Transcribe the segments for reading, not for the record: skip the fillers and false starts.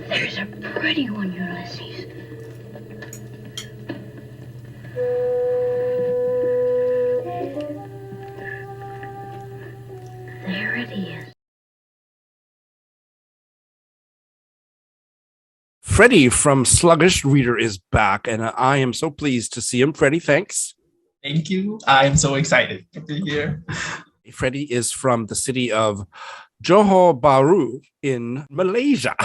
There's a pretty one, Ulysses. There it is. Freddie from Sluggish Reader is back, and I am so pleased to see him. Freddie, thanks. Thank you. I'm so excited to be here. Freddie is from the city of Johor Bahru in Malaysia.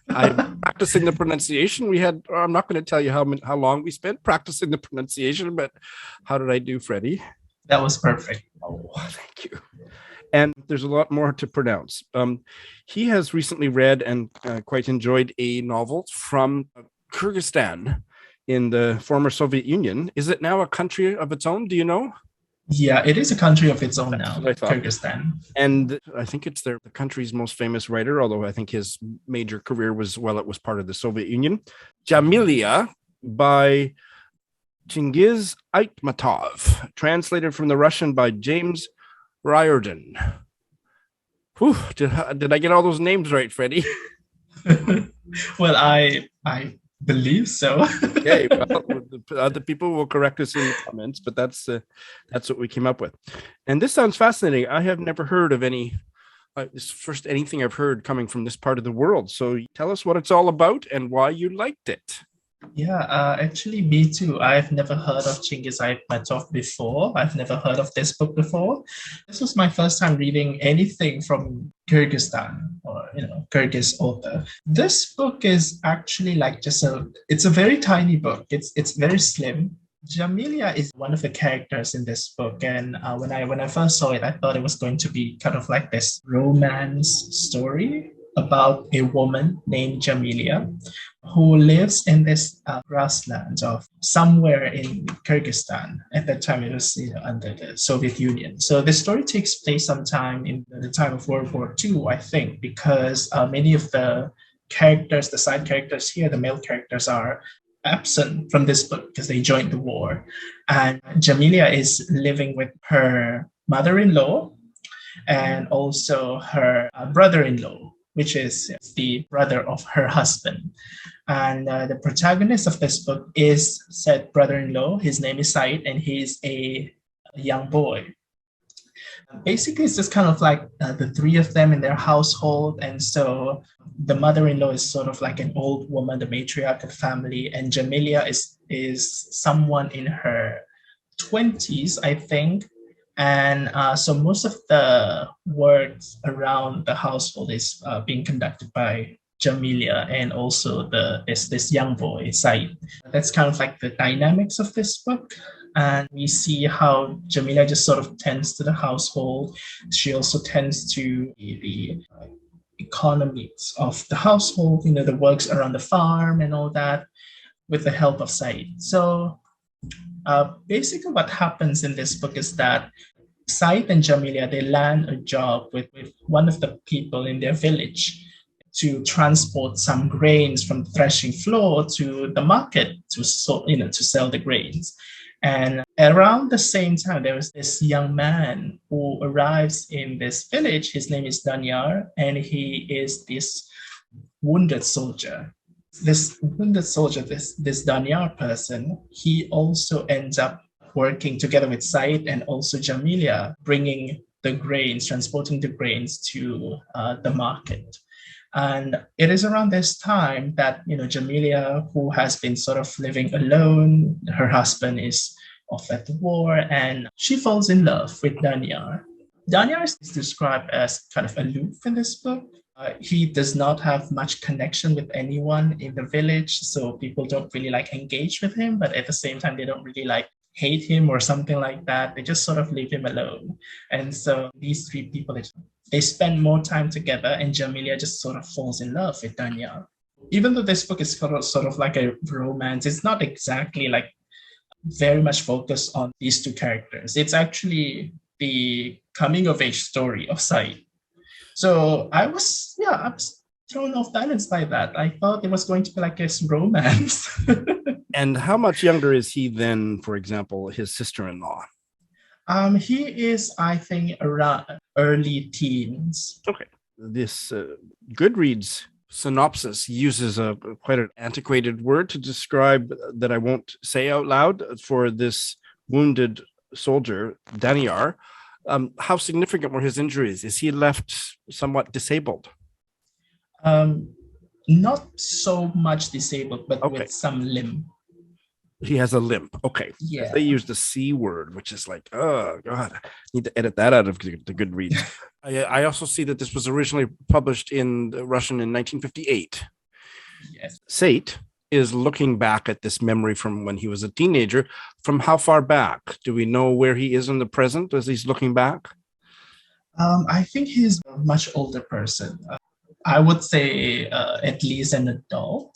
I'm practicing the pronunciation. I'm not going to tell you how long we spent practicing the pronunciation, but how did I do, Freddie? That was perfect. Oh, thank you. And there's a lot more to pronounce. He has recently read and quite enjoyed a novel from Kyrgyzstan in the former Soviet Union. Is it now a country of its own? Do you know? Yeah, it is a country of its own now, Kyrgyzstan. And I think it's the country's most famous writer, although I think his major career was while it was part of the Soviet Union. Jamilia by Chingiz Aitmatov, translated from the Russian by James Riordan. Whew, did I get all those names right, Freddie? Well, I believe so. Okay, well, other people will correct us in the comments, but that's what we came up with. And this sounds fascinating. I have never heard of any. This first anything I've heard coming from this part of the world. So tell us what it's all about and why you liked it. Yeah, actually, me too. I've never heard of Chingiz Aitmatov before. I've never heard of this book before. This was my first time reading anything from Kyrgyzstan or, Kyrgyz author. This book is actually like it's a very tiny book. It's very slim. Jamilia is one of the characters in this book, and when I first saw it, I thought it was going to be kind of like this romance story about a woman named Jamilia who lives in this grassland of somewhere in Kyrgyzstan. At that time, it was under the Soviet Union. So the story takes place sometime in the time of World War II, I think, because many of the characters, the side characters here, the male characters are absent from this book because they joined the war. And Jamilia is living with her mother-in-law and also her brother-in-law, which is the brother of her husband. And the protagonist of this book is said brother-in-law. His name is Said, and he's a young boy. Basically, it's just kind of like the three of them in their household. And so the mother-in-law is sort of like an old woman, the matriarch of the family. And Jamilia is someone in her 20s, I think. And so most of the work around the household is being conducted by Jamilia and also this young boy, Said. That's kind of like the dynamics of this book. And we see how Jamilia just sort of tends to the household. She also tends to the economies of the household, the works around the farm and all that with the help of Said. So basically what happens in this book is that Said and Jamilia, they land a job with one of the people in their village to transport some grains from the threshing floor to the market to sell the grains. And around the same time, there was this young man who arrives in this village. His name is Danyar, and he is this wounded soldier. This wounded soldier, this Danyar person, he also ends up working together with Said and also Jamilia, bringing the grains, transporting the grains to the market. And it is around this time that, Jamilia, who has been sort of living alone, her husband is off at the war, and she falls in love with Danyar. Danyar is described as kind of aloof in this book. He does not have much connection with anyone in the village, so people don't really engage with him, but at the same time, they don't really hate him or something like that. They just sort of leave him alone. And so these three people, they spend more time together, and Jamilia just sort of falls in love with Danya. Even though this book is sort of like a romance, it's not exactly very much focused on these two characters. It's actually the coming of age story of Said. So I was thrown off balance by that. I thought it was going to be like a romance. And how much younger is he than, for example, his sister-in-law? He is, I think, around early teens. Okay. This Goodreads synopsis uses a quite an antiquated word to describe that I won't say out loud for this wounded soldier, Daniar. How significant were his injuries? Is he left somewhat disabled? Not so much disabled, but Okay. with some limb. He has a limp. Okay. Yeah. They use the C word, which is like, oh God, I need to edit that out of the Goodreads. I also see that this was originally published in Russian in 1958. Yes. Sate is looking back at this memory from when he was a teenager. From how far back? Do we know where he is in the present as he's looking back? I think he's a much older person. I would say at least an adult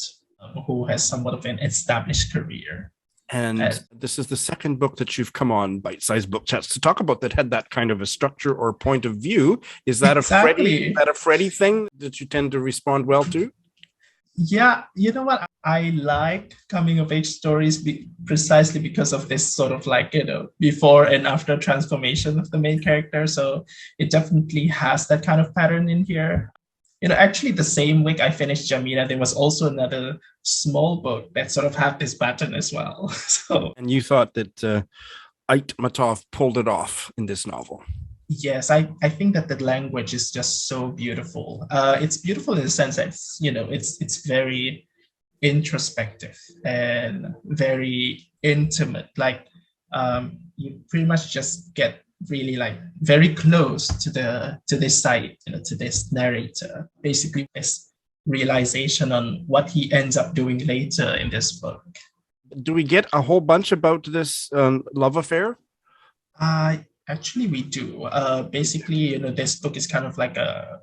who has somewhat of an established career. And this is the second book that you've come on Bite-Sized Book Chats to talk about that had that kind of a structure or point of view. Is that Exactly. a Freddie thing that you tend to respond well to? Yeah, you know what? I like coming of age stories precisely because of this sort of like, before and after transformation of the main character. So it definitely has that kind of pattern in here. Actually, the same week I finished Jamilia, there was also another small book that sort of had this pattern as well. And you thought that Aitmatov pulled it off in this novel. Yes, I think that the language is just so beautiful. It's beautiful in the sense that it's very introspective and very intimate. Like you pretty much just get really like very close to this site, to this narrator. Basically, this realization on what he ends up doing later in this book. Do we get a whole bunch about this love affair? Actually, we do. Basically, this book is kind of like a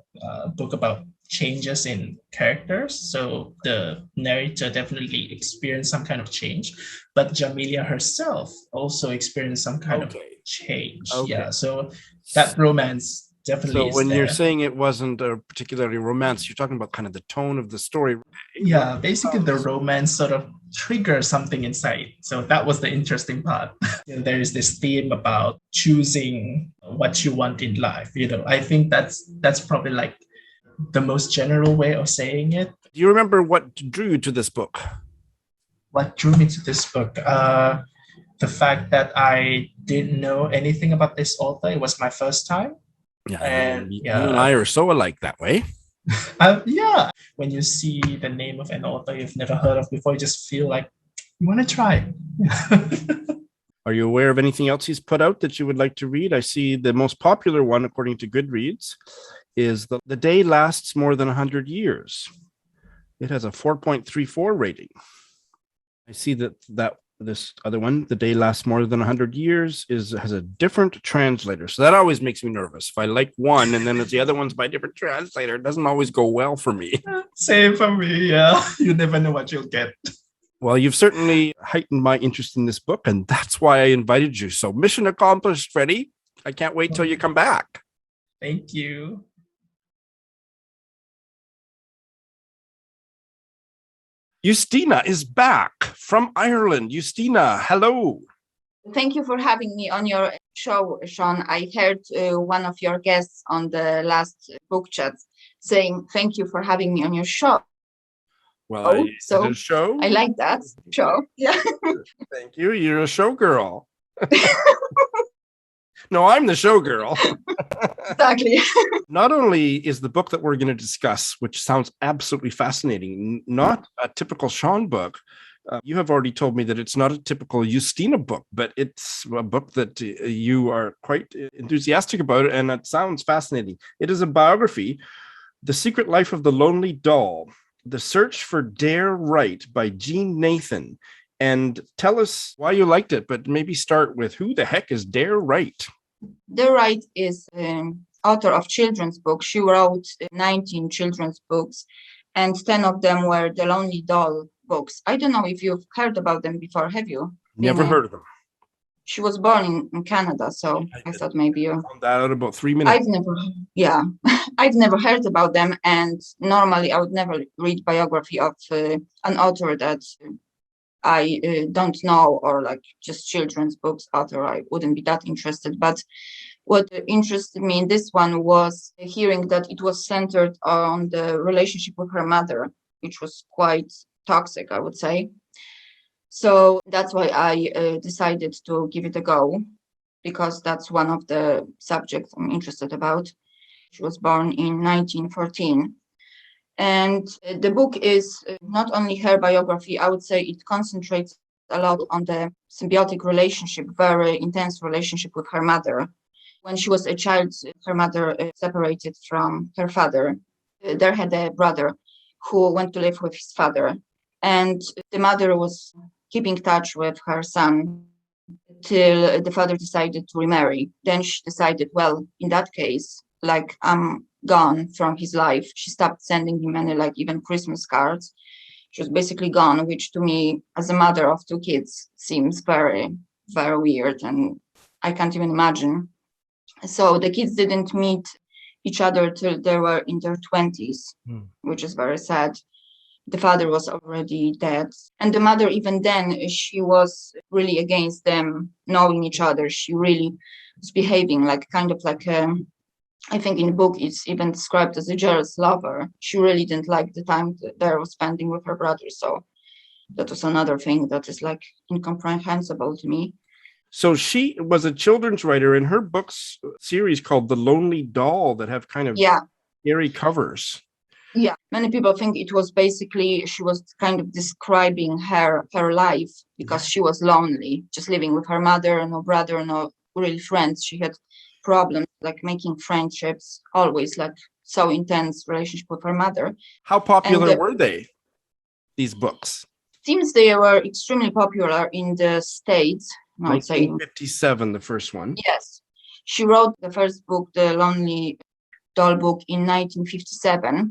book about changes in characters. So the narrator definitely experienced some kind of change, but Jamilia herself also experienced some kind of change. Okay. Yeah. So that romance definitely is when there. You're saying it wasn't a particularly romance, you're talking about kind of the tone of the story. Yeah, basically the romance sort of triggers something inside. So that was the interesting part. There is this theme about choosing what you want in life. I think that's probably like the most general way of saying it. Do you remember what drew you to this book? What drew me to this book? The fact that I didn't know anything about this author. It was my first time. Yeah, and you and I are so alike that way. Yeah, when you see the name of an author you've never heard of before, you just feel like you want to try. Are you aware of anything else he's put out that you would like to read? I see the most popular one, according to Goodreads, is The Day Lasts More Than 100 Years. It has a 4.34 rating. I see that this other one, The Day Lasts More Than 100 Years, has a different translator. So that always makes me nervous. If I like one and then the other one's by a different translator, it doesn't always go well for me. Same for me, yeah. You never know what you'll get. Well, you've certainly heightened my interest in this book, and that's why I invited you. So mission accomplished, Freddie. I can't wait till you come back. Thank you. Justyna is back from Ireland. Justyna, hello. Thank you for having me on your show, Sean. I heard one of your guests on the last book chat saying thank you for having me on your show. Well, so show? I like that show. Yeah. Thank you. You're a showgirl. No, I'm the showgirl. Exactly. Not only is the book that we're going to discuss, which sounds absolutely fascinating, not a typical Sean book. You have already told me that it's not a typical Justyna book, but it's a book that you are quite enthusiastic about, and it sounds fascinating. It is a biography, The Secret Life of the Lonely Doll, The Search for Dare Wright by Jean Nathan. And tell us why you liked it, but maybe start with who the heck is Dare Wright? Dare Wright is author of children's books. She wrote 19 children's books, and 10 of them were the Lonely Doll books. I don't know if you've heard about them before, have you? Never heard of them. She was born in Canada, so I thought maybe you found that out about 3 minutes. I've never heard about them, and normally I would never read biography of an author that I don't know, or like just children's books author. I wouldn't be that interested. But What interested me in this one was hearing that it was centered on the relationship with her mother, which was quite toxic, I would say. So that's why I decided to give it a go, because that's one of the subjects I'm interested about. She was born in 1914. And the book is not only her biography, I would say it concentrates a lot on the symbiotic relationship, very intense relationship with her mother. When she was a child, her mother separated from her father. They had a brother who went to live with his father. And the mother was keeping touch with her son till the father decided to remarry. Then she decided, well, in that case, like, I'm gone from his life. She stopped sending him any, like, even Christmas cards. She was basically gone, which to me, as a mother of two kids, seems very, very weird. And I can't even imagine. So the kids didn't meet each other till they were in their 20s, which is very sad. The father was already dead. And the mother, even then, she was really against them knowing each other. She really was behaving like kind of like I think in the book it's even described as a jealous lover. She really didn't like the time that they were spending with her brother. So that was another thing that is like incomprehensible to me. So she was a children's writer, in her books series called The Lonely Doll that have kind of scary covers. Yeah, many people think it was basically, she was kind of describing her life because she was lonely, just living with her mother, no brother, no real friends. She had problems like making friendships, always like so intense relationship with her mother. How popular were they, these books? Seems they were extremely popular in the States. 1957, the first one. Yes. She wrote the first book, The Lonely Doll book, in 1957.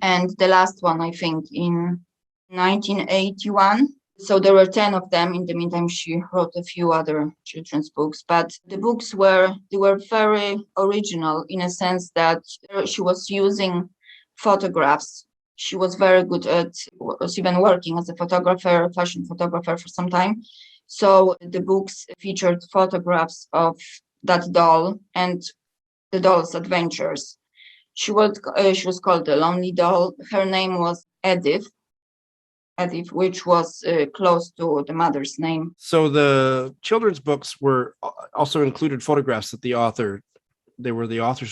And the last one, I think, in 1981. So there were 10 of them. In the meantime, she wrote a few other children's books, but the books were very original in a sense that she was using photographs. She was very good at, was even working as a photographer, fashion photographer for some time. So the books featured photographs of that doll and the doll's adventures. She was called the Lonely Doll. Her name was Edith, which was close to the mother's name. So the children's books were also included photographs that the author's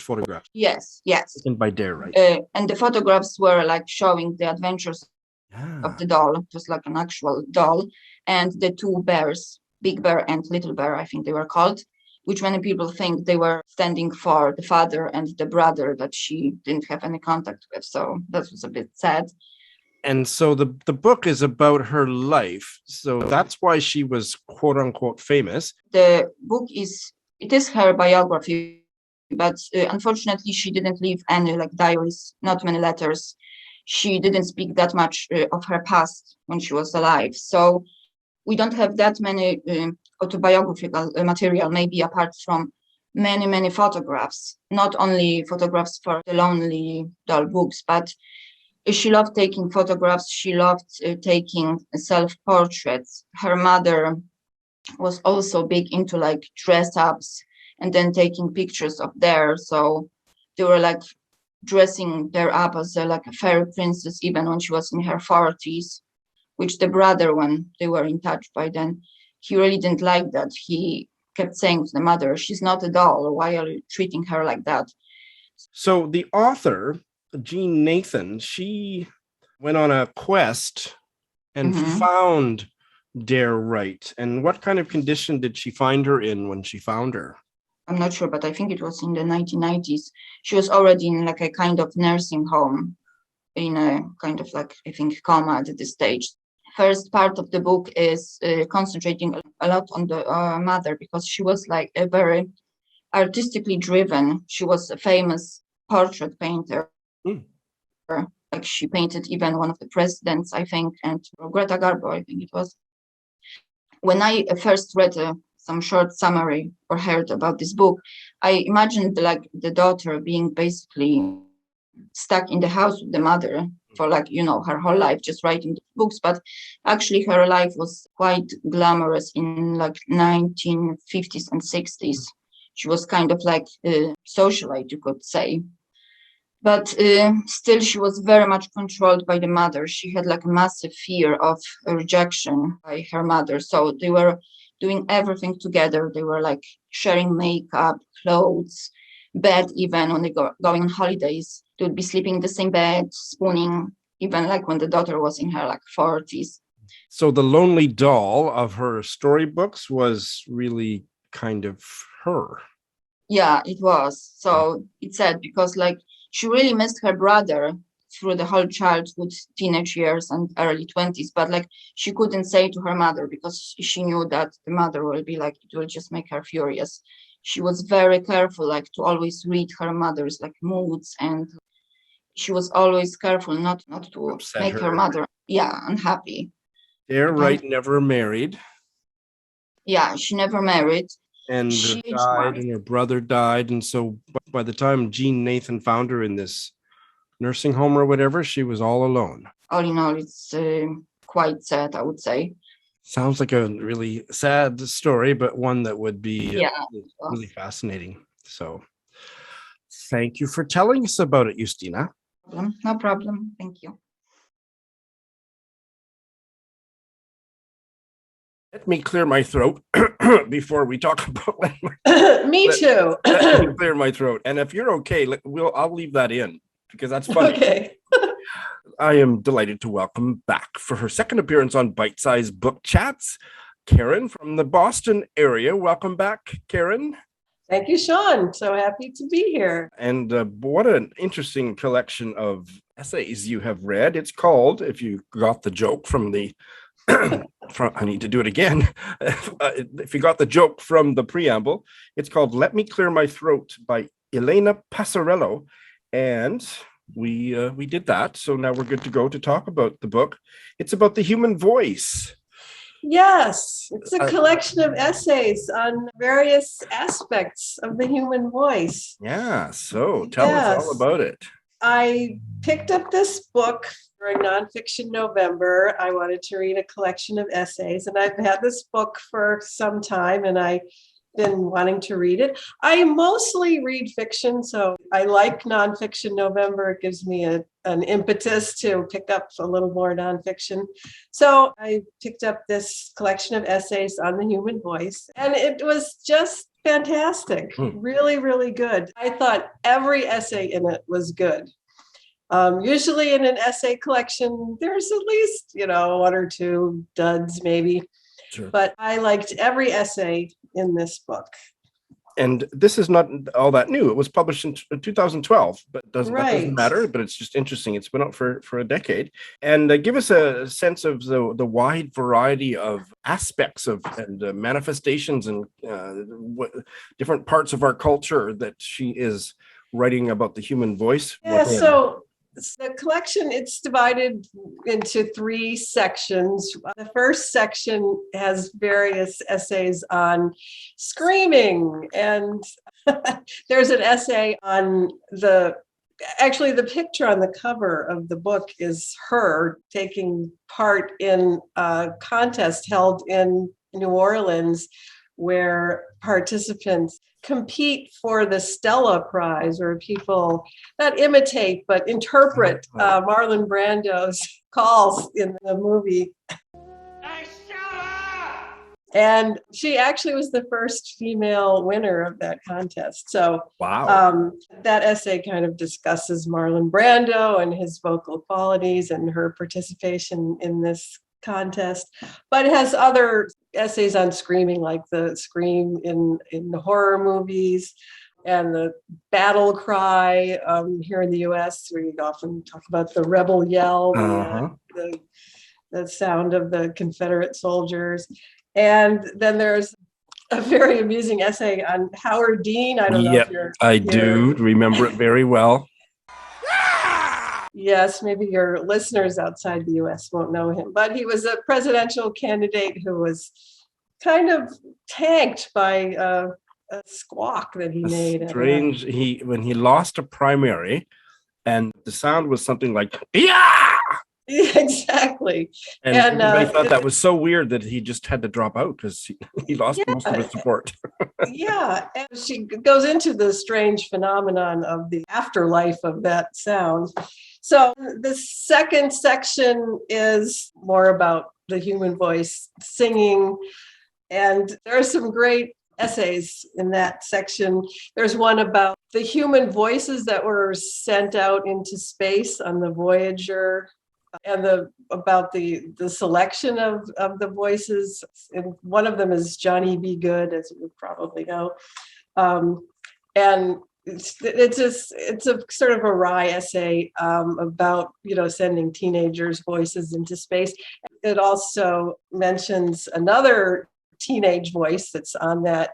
photographs. Yes. Taken by Dare, right? And the photographs were like showing the adventures of the doll, just like an actual doll, and the two bears, Big Bear and Little Bear, I think they were called, which many people think they were standing for the father and the brother that she didn't have any contact with. So that was a bit sad. And so the book is about her life. So that's why she was quote unquote famous. The book is her biography, but unfortunately she didn't leave any like diaries, not many letters. She didn't speak that much of her past when she was alive. So we don't have that many autobiographical material, maybe apart from many, many photographs, not only photographs for the Lonely Doll books, but she loved taking photographs. She loved taking self-portraits. Her mother was also big into like dress ups and then taking pictures of there. So they were like dressing her up as like a fairy princess, even when she was in her 40s, which the brother, when they were in touch by then, he really didn't like that. He kept saying to the mother, she's not a doll. Why are you treating her like that? So the author, Jean Nathan, she went on a quest and found Dare Wright. And what kind of condition did she find her in when she found her? I'm not sure, but I think it was in the 1990s. She was already in like a kind of nursing home, in a kind of like, I think, coma at this stage. First part of the book is concentrating a lot on the mother, because she was like a very artistically driven. She was a famous portrait painter. Like she painted even one of the presidents, I think, and Greta Garbo, I think it was. When I first read some short summary or heard about this book, I imagined like the daughter being basically stuck in the house with the mother for like, her whole life, just writing books. But actually her life was quite glamorous in like 1950s and 60s. She was kind of like a socialite, you could say. But still, she was very much controlled by the mother. She had like a massive fear of rejection by her mother. So they were doing everything together. They were like sharing makeup, clothes, bed, even when they going on holidays. They would be sleeping in the same bed, spooning, even like when the daughter was in her like 40s. So the lonely doll of her storybooks was really kind of her. Yeah, it was. So it's sad because like she really missed her brother through the whole childhood, teenage years and early 20s, but like she couldn't say to her mother because she knew that the mother will be like, it will just make her furious. She was very careful, like to always read her mother's like moods, and she was always careful not to Upset make her her. mother, unhappy. Wright never married. Yeah, she never married. And She died, and her brother died. And so by the time Jean Nathan found her in this nursing home or whatever, she was all alone. All in all, it's quite sad, I would say. Sounds like a really sad story, but one that would be really fascinating. So thank you for telling us about it, Justyna. No problem. Thank you. Let me clear my throat before we talk about Me too. Let me clear my throat. And if you're okay, I'll leave that in because that's funny. Okay. I am delighted to welcome back for her second appearance on Bite Size Book Chats, Karen from the Boston area. Welcome back, Karen. Thank you, Sean. So happy to be here. And what an interesting collection of essays you have read. It's called, if you got the joke from the I need to do it again. If you got the joke from the preamble, it's called Let Me Clear My Throat by Elena Passarello. And we did that. So now we're good to go to talk about the book. It's about the human voice. Yes, it's a collection of essays on various aspects of the human voice. Yeah, so tell us all about it. I picked up this book during Nonfiction November. I wanted to read a collection of essays, and I've had this book for some time, and I've been wanting to read it. I mostly read fiction, so I like Nonfiction November. It gives me an impetus to pick up a little more nonfiction. So I picked up this collection of essays on the human voice, and it was just fantastic. Really, really good. I thought every essay in it was good. Usually in an essay collection, there's at least, one or two duds maybe. Sure. But I liked every essay in this book. And this is not all that new. It was published in 2012, but that doesn't matter. But it's just interesting. It's been out for a decade. And give us a sense of the wide variety of aspects of and manifestations and different parts of our culture that she is writing about the human voice. Yeah, so the collection, it's divided into 3 sections. The first section has various essays on screaming, and there's an essay on the picture on the cover of the book is her taking part in a contest held in New Orleans where participants compete for the Stella Prize, where people not imitate but interpret Marlon Brando's calls in the movie. And she actually was the first female winner of that contest. So wow. That essay kind of discusses Marlon Brando and his vocal qualities and her participation in this contest, but it has other essays on screaming, like the scream in the horror movies and the battle cry here in the US. We often talk about the rebel yell, the sound of the Confederate soldiers. And then there's a very amusing essay on Howard Dean. I don't know if I do remember it very well. Yes, maybe your listeners outside the US won't know him, but he was a presidential candidate who was kind of tanked by a squawk that he made. Strange. When he lost a primary, and the sound was something like, yeah! Exactly. And And everybody thought that was so weird that he just had to drop out because he lost most of his support. yeah, and she goes into the strange phenomenon of the afterlife of that sound. So the second section is more about the human voice singing. And there are some great essays in that section. There's one about the human voices that were sent out into space on the Voyager, and about the selection of the voices. And one of them is Johnny B. Good, as you probably know. And it's a sort of a wry essay about, sending teenagers' voices into space. It also mentions another teenage voice that's on that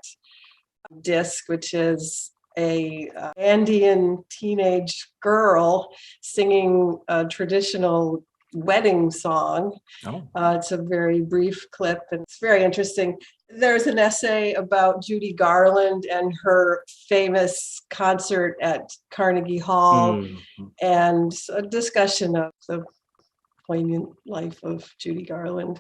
disc, which is a Andean teenage girl singing a traditional wedding song. Oh. It's a very brief clip, and it's very interesting. There's an essay about Judy Garland and her famous concert at Carnegie Hall, and a discussion of the poignant life of Judy Garland.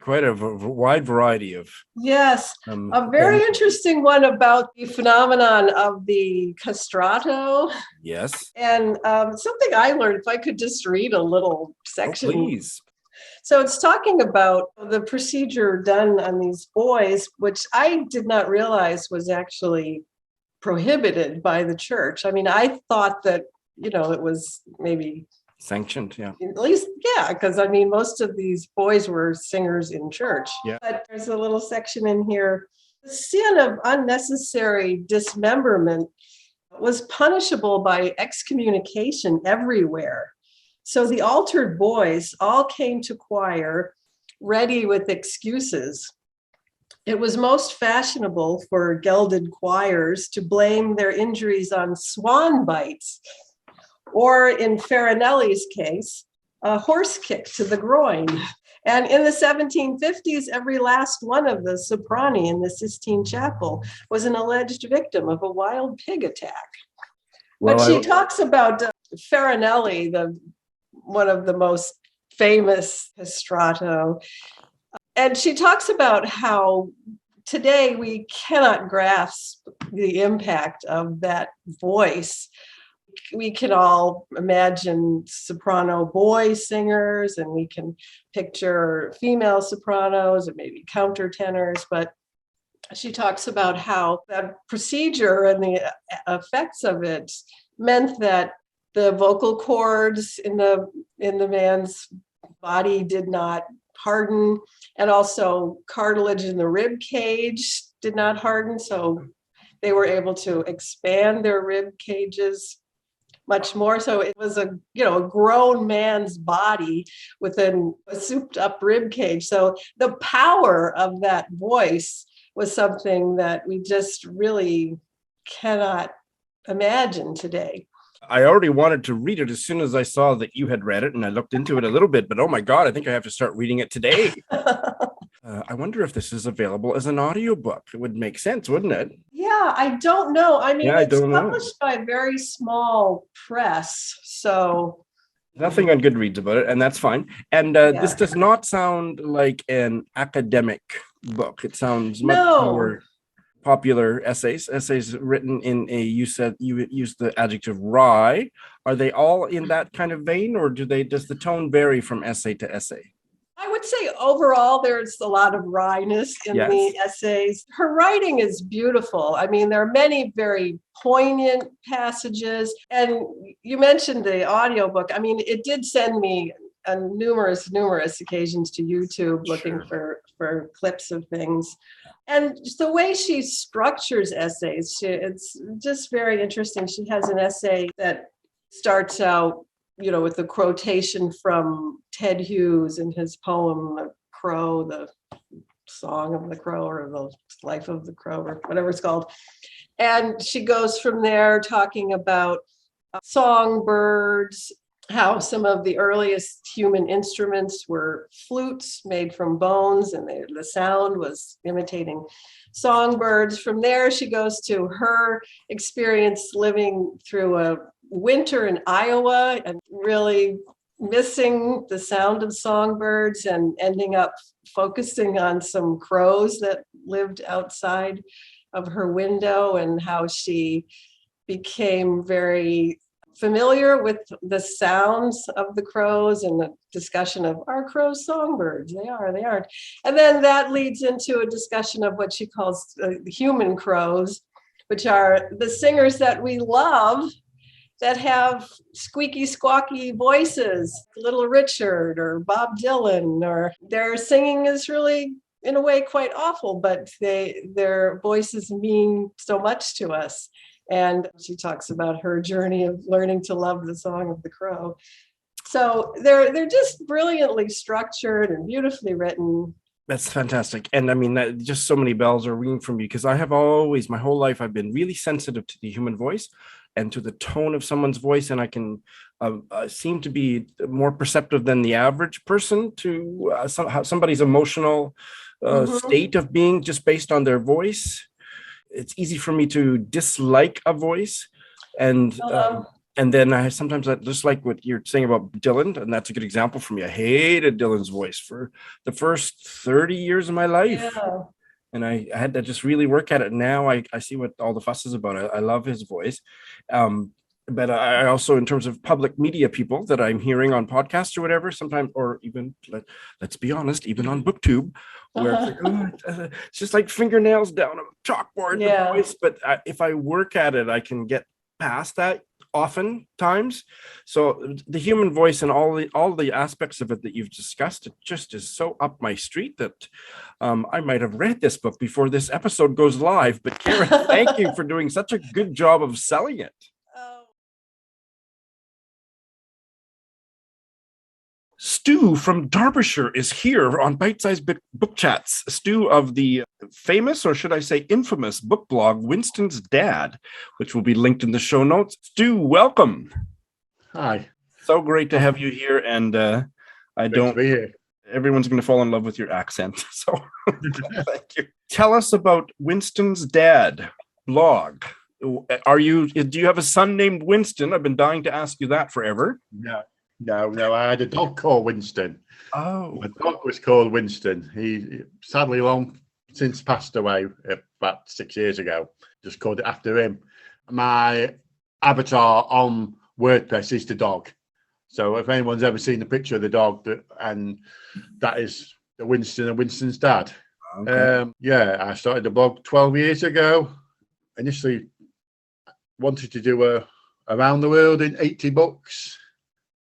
Quite a wide variety of. Yes, a very interesting one about the phenomenon of the castrato. Yes. And something I learned, if I could just read a little section. Oh, please. So it's talking about the procedure done on these boys, which I did not realize was actually prohibited by the church. I mean, I thought that, it was maybe Sanctioned, yeah. at least, yeah, because I mean, most of these boys were singers in church. Yeah. But there's a little section in here. The sin of unnecessary dismemberment was punishable by excommunication everywhere. So the altered boys all came to choir ready with excuses. It was most fashionable for gelded choirs to blame their injuries on swan bites, or in Farinelli's case, a horse kick to the groin. And in the 1750s, every last one of the soprani in the Sistine Chapel was an alleged victim of a wild pig attack. But she talks about Farinelli, one of the most famous castrato. And she talks about how today we cannot grasp the impact of that voice. We can all imagine soprano boy singers, and we can picture female sopranos and maybe countertenors, but she talks about how that procedure and the effects of it meant that the vocal cords in the man's body did not harden, and also cartilage in the rib cage did not harden, so they were able to expand their rib cages much more. So it was a grown man's body within a souped up rib cage. So the power of that voice was something that we just really cannot imagine today. I already wanted to read it as soon as I saw that you had read it, and I looked into it a little bit, but oh my God, I think I have to start reading it today. I wonder if this is available as an audiobook. It would make sense, wouldn't it? Yeah, I don't know. I mean, Yeah, it's published by a very small press, so. Nothing on Goodreads about it, and that's fine. And this does not sound like an academic book. It sounds much more popular essays written in you said you used the adjective wry. Are they all in that kind of vein, or does the tone vary from essay to essay? I would say overall, there's a lot of wryness in the essays. Her writing is beautiful. I mean, there are many very poignant passages. And you mentioned the audiobook. I mean, it did send me on numerous occasions to YouTube looking for clips of things. And the way she structures essays, it's just very interesting. She has an essay that starts out with the quotation from Ted Hughes in his poem, The Crow, the Song of the Crow, or The Life of the Crow, or whatever it's called. And she goes from there talking about songbirds, how some of the earliest human instruments were flutes made from bones, and the sound was imitating songbirds. From there, she goes to her experience living through a winter in Iowa and really missing the sound of songbirds and ending up focusing on some crows that lived outside of her window, and how she became very familiar with the sounds of the crows and the discussion of, are crows songbirds? They are, they aren't. And then that leads into a discussion of what she calls human crows, which are the singers that we love that have squeaky, squawky voices, Little Richard or Bob Dylan, or their singing is really, in a way, quite awful, but their voices mean so much to us. And she talks about her journey of learning to love the song of the crow. So they're just brilliantly structured and beautifully written. That's fantastic. And I mean, just so many bells are ringing from you, because I have always, my whole life, I've been really sensitive to the human voice and to the tone of someone's voice. And I can seem to be more perceptive than the average person to somebody's emotional state of being just based on their voice. It's easy for me to dislike a voice, and then I sometimes just like what you're saying about Dylan, and that's a good example for me. I hated Dylan's voice for the first 30 years of my life, and I had to just really work at it. Now I see what all the fuss is about. I love his voice, but I also, in terms of public media people that I'm hearing on podcasts or whatever, sometimes, or even let's be honest, even on BookTube, where it's just like fingernails down a chalkboard. The voice. But if I work at it, I can get past that oftentimes. So the human voice and all the aspects of it that you've discussed, it just is so up my street that I might have read this book before this episode goes live. But Karen, thank you for doing such a good job of selling it. Stu from Derbyshire is here on Bite Size Book Chats. Stu of the famous, or should I say infamous, book blog Winston's Dad, which will be linked in the show notes. Stu, welcome. Hi. So great to have you here, and everyone's going to fall in love with your accent. So thank you. Tell us about Winston's Dad blog. Do you have a son named Winston? I've been dying to ask you that forever. No, I had a dog called Winston. Oh. My dog was called Winston. He sadly long since passed away about 6 years ago. Just called it after him. My avatar on WordPress is the dog. So if anyone's ever seen the picture of the dog, that is the Winston and Winston's dad. Okay. I started the blog 12 years ago. Initially wanted to do around the world in 80 books.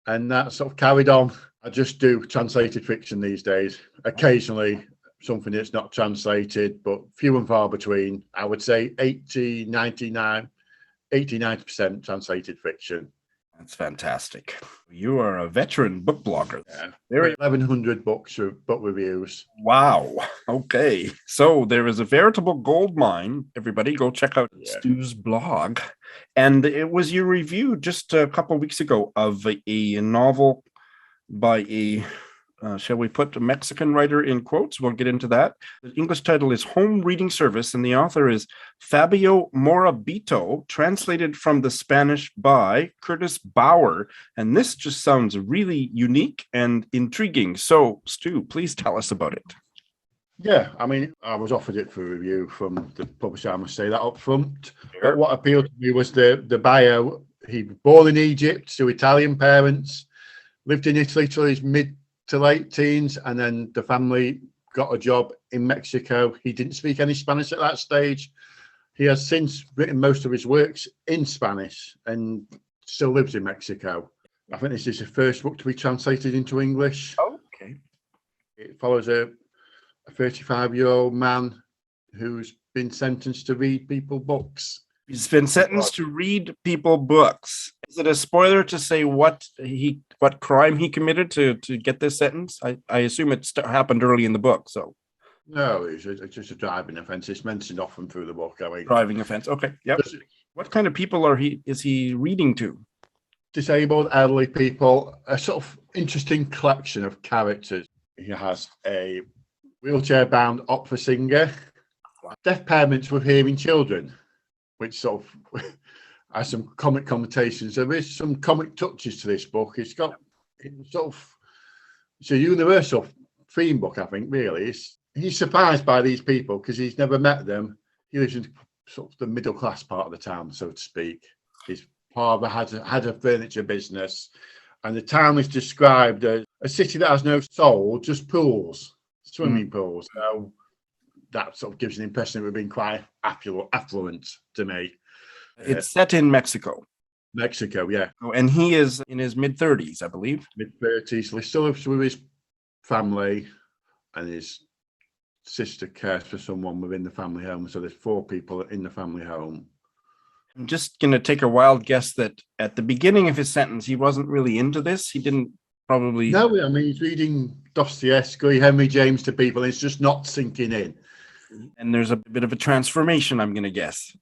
And that sort of carried on. I just do translated fiction these days. Occasionally, something that's not translated, but few and far between. I would say 90% translated fiction. That's fantastic. You are a veteran book blogger. Yeah. There are 1,100 book reviews. Wow. Okay. So there is a veritable gold mine. Everybody go check out Stu's blog. And it was your review just a couple of weeks ago of a novel by shall we put a Mexican writer in quotes? We'll get into that. The English title is Home Reading Service, and the author is Fabio Morábito, translated from the Spanish by Curtis Bauer. And this just sounds really unique and intriguing. So, Stu, please tell us about it. Yeah, I mean, I was offered it for review from the publisher, I must say that up front. Sure. But what appealed to me was the buyer. He was born in Egypt to Italian parents, lived in Italy till his mid to late teens, and then the family got a job in Mexico. He didn't speak any Spanish at that stage. He has since written most of his works in Spanish and still lives in Mexico. I think this is the first book to be translated into English. Okay. It follows a 35-year-old man who's been sentenced to read people books. He's been sentenced to read people books. Is it a spoiler to say what crime he committed to get this sentence? I assume it happened early in the book. So no, it's just a driving offence. It's mentioned often through the book. Driving offence. Okay. Yep. What kind of people is he reading to? Disabled, elderly people. A sort of interesting collection of characters. He has a wheelchair-bound opera singer, deaf parents with hearing children, which sort of has some comic connotations. There is some comic touches to this book. It's got It's a universal theme book, I think, really. He's surprised by these people because he's never met them. He lives in sort of the middle class part of the town, so to speak. His father had a furniture business, and the town is described as a city that has no soul, just pools, swimming pools. So that sort of gives an impression of it being quite affluent to me. It's set in Mexico. Mexico, yeah. Oh, and he is in his mid-30s, I believe. Mid-30s. He still lives with his family, and his sister cares for someone within the family home. So there's 4 people in the family home. I'm just going to take a wild guess that at the beginning of his sentence, he wasn't really into this. He didn't probably... No, I mean, he's reading Dostoevsky, Henry James to people, and it's just not sinking in. And there's a bit of a transformation, I'm going to guess.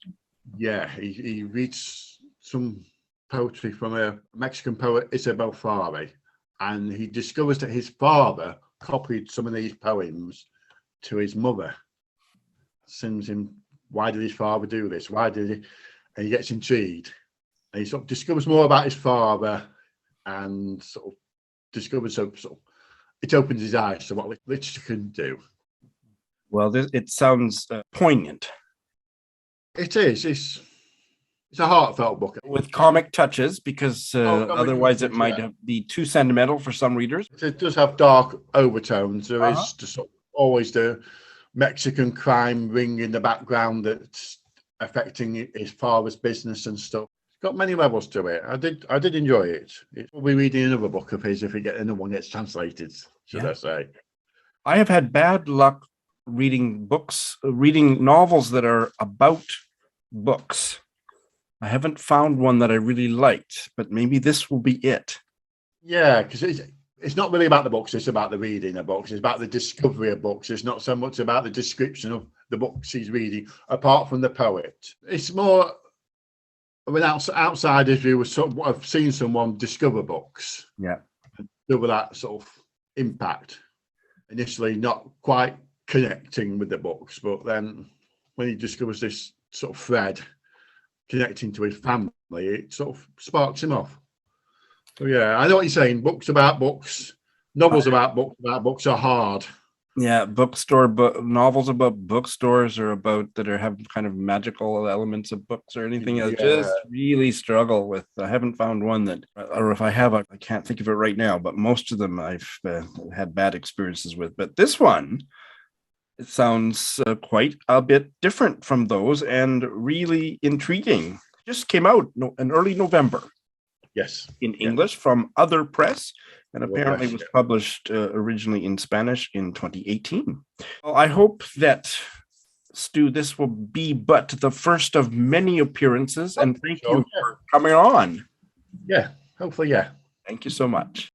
Yeah, he reads some poetry from a Mexican poet, Isabel Fari, and he discovers that his father copied some of these poems to his mother. Sends him, why did his father do this? Why did he? And he gets intrigued. And he sort of discovers more about his father and sort of discovers, it opens his eyes to what literature can do. Well, it sounds poignant. It is. It's a heartfelt book. With comic touches, because otherwise it touches, might be too sentimental for some readers. It does have dark overtones. There is just always the Mexican crime ring in the background that's affecting his father's business and stuff. It's got many levels to it. I did enjoy it. We'll be reading another book of his if another one gets translated, I say. I have had bad luck reading novels that are about books. I haven't found one that I really liked, but maybe this will be it. Yeah, because it's not really about the books, it's about the reading of books. It's about the discovery of books. It's not so much about the description of the books he's reading, apart from the poet. It's more of an outsider's view of sort of what I've seen someone discover books. Yeah. Discover that sort of impact. Initially not quite connecting with the books, but then when he discovers this sort of thread connecting to his family, it sort of sparks him off. So yeah, I know what you're saying. Books about books, novels about books are hard. Yeah, novels about bookstores or about that have kind of magical elements of books or anything. I just really struggle with. I haven't found one that, or if I have, I can't think of it right now. But most of them I've had bad experiences with. But this one, it sounds quite a bit different from those and really intriguing. Just came out in early November. Yes. In English from Other Press, and apparently was published originally in Spanish in 2018. Well, I hope that, Stu, this will be but the first of many appearances, and thank you for coming on. Yeah, hopefully, yeah. Thank you so much.